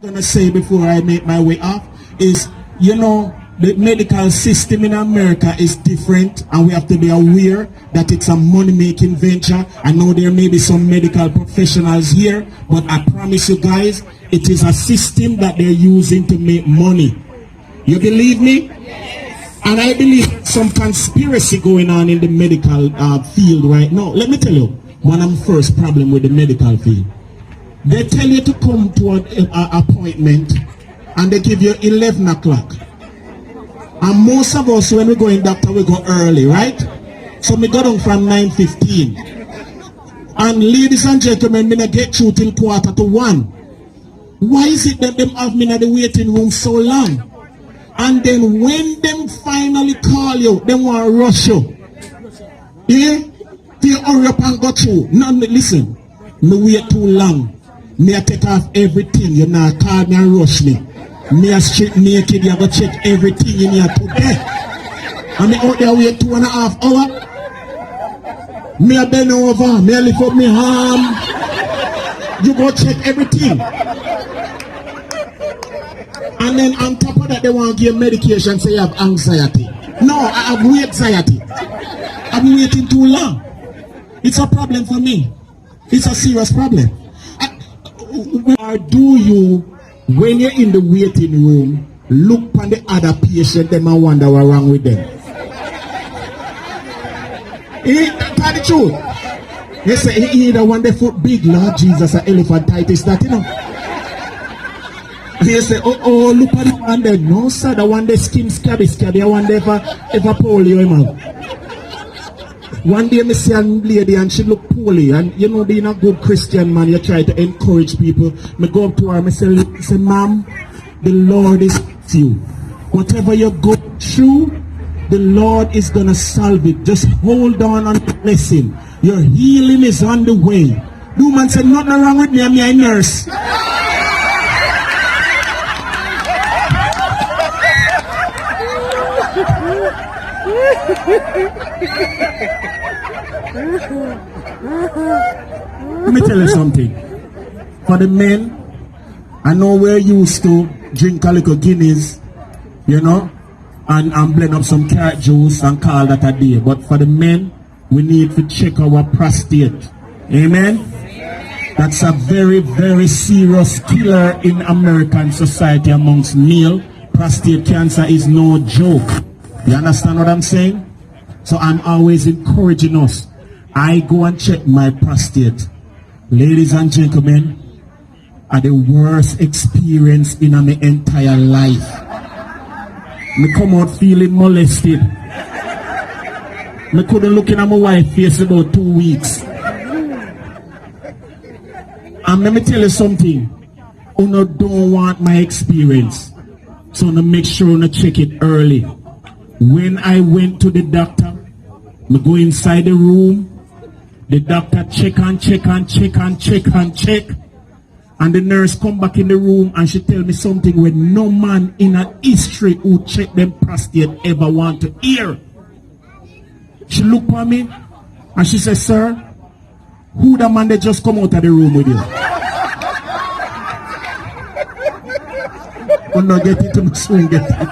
gonna say before I make my way off is, you know, the medical system in America is different, and we have to be aware that it's a money-making venture. I know there may be some medical professionals here, but I promise you guys, it is a system that they're using to make money. You believe me? Yes. And I believe some conspiracy going on in the medical field right now. Let me tell you, one of the first problem with the medical field. They tell you to come to an appointment, and they give you 11 o'clock. And most of us, when we go in doctor, we go early, right? So we go down from 9:15. And ladies and gentlemen, we get through till 1:45. Why is it that them have me in the waiting room so long? And then when them finally call you, they want to rush you. Yeah? You hurry up and go through. No, listen. Me wait too long. Me I take off everything. You know, call me and rush me. Me a strip naked, you go check everything in here today. And me out there wait 2.5 hours. Me a bend over, me a lift up me arm. You go check everything. And then on top of that, they want to give medication, say you have anxiety. No, I have anxiety. I've been waiting too long. It's a problem for me. It's a serious problem. Or do you, when you're in the waiting room, look on the other patient them and wonder what's wrong with them? Tell the truth. They say he either want the foot big, Lord Jesus, or elephantitis, that you know. They say, oh, look at the one there. No, sir, the one the skin scabby, the one there for polio, man. One day I see a lady and she look poorly, and you know, being a good Christian man, you try to encourage people. I go up to her and I say, ma'am, the Lord is with you. Whatever you go through, the Lord is going to solve it. Just hold on and bless him. Your healing is on the way. The woman said, nothing wrong with me, I'm a nurse. Let me tell you something. For the men, I know we're used to drink a little Guinness, you know, and blend up some carrot juice and call that a day. But for the men, we need to check our prostate. Amen? That's a very, very serious killer in American society amongst male. Prostate cancer is no joke. You understand what I'm saying? So I'm always encouraging us. I go and check my prostate. Ladies and gentlemen, are the worst experience in my entire life. Me come out feeling molested. Me couldn't look in at my wife's face about 2 weeks. And let me tell you something. You don't want my experience. So I make sure I check it early. When I went to the doctor, I go inside the room, the doctor check. And the nurse come back in the room and she tell me something when no man in a history who check them prostate ever want to hear. She look at me and she says, sir, who the man that just come out of the room with you? Oh no, get it to soon get it.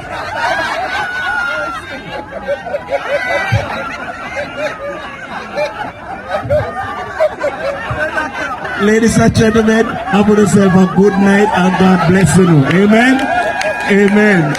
Ladies and gentlemen, have yourself a good night and God bless you. Amen. Amen.